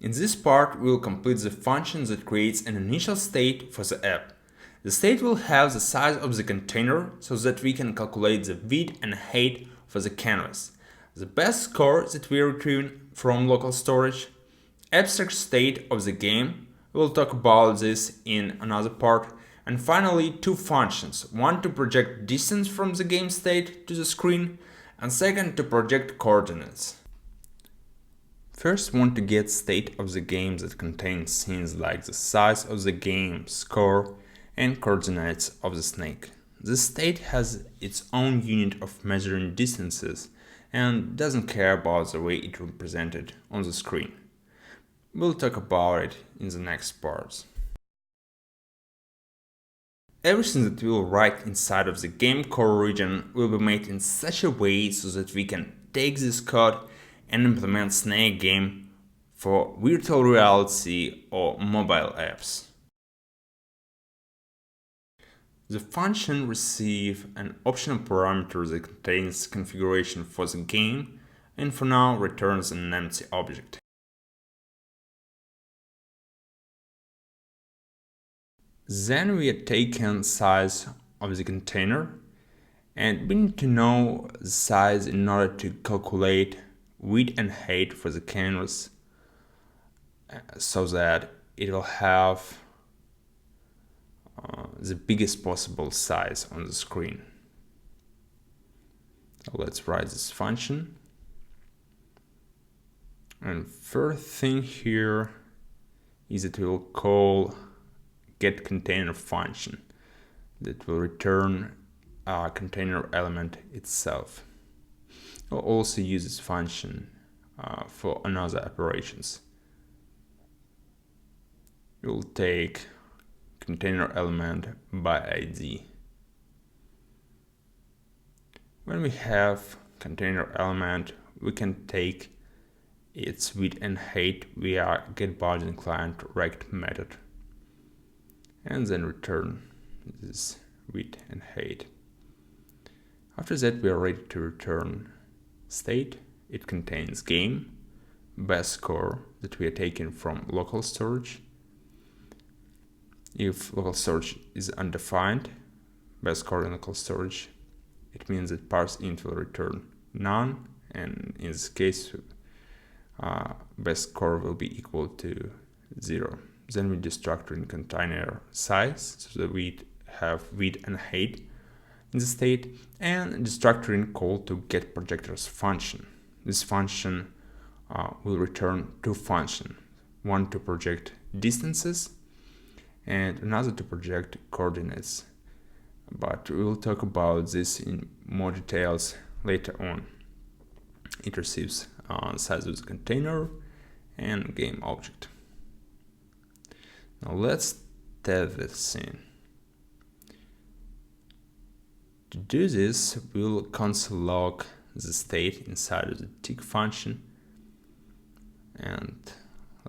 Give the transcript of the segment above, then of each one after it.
In this part, we will complete the function that creates an initial state for the app. The state will have the size of the container so that we can calculate the width and height for the canvas, the best score that we retrieve from local storage, abstract state of the game, we'll talk about this in another part, and finally two functions, one to project distance from the game state to the screen, and second to project coordinates. First, want to get state of the game that contains things like the size of the game, score, and coordinates of the snake. This state has its own unit of measuring distances and doesn't care about the way it represented on the screen. We'll talk about it in the next parts. Everything that we'll write inside of the game core region will be made in such a way so that we can take this code and implement Snake game for virtual reality or mobile apps. The function receives an optional parameter that contains configuration for the game and for now returns an empty object. Then we are taking size of the container and we need to know the size in order to calculate width and height for the canvas so that it will have the biggest possible size on the screen. Let's write this function. And first thing here is that we will call getContainer function that will return a container element itself. We'll also use this function for another operations. We'll take container element by ID. When we have container element, we can take its width and height via getBudgetClientRect method and then return this width and height. After that, we are ready to return state. It contains game, best score that we are taking from local storage. If local storage is undefined, best score in local storage, it means that parseInt will return none, and in this case, best score will be equal to 0. Then we destructor in container size, so that we have width and height in the state, and destructor in call to getProjectors function. This function will return two functions, one to project distances and another to project coordinates. But we will talk about this in more details later on. It receives size of the container and game object. Now let's test this in. To do this, we'll console log the state inside of the tick function, and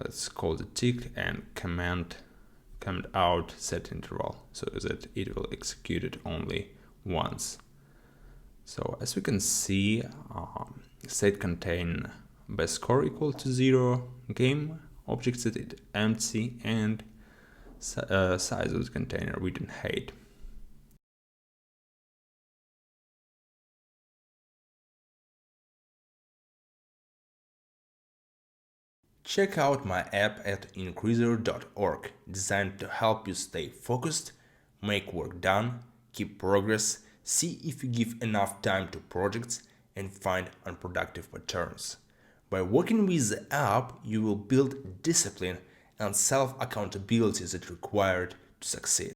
let's call the tick and command out set interval so that it will execute it only once. So as we can see, state contain best score equal to 0, game object set it empty, and size of the container width and height. Check out my app at increaser.org, designed to help you stay focused, make work done, keep progress, see if you give enough time to projects, and find unproductive patterns. By working with the app, you will build discipline and self-accountability that are required to succeed.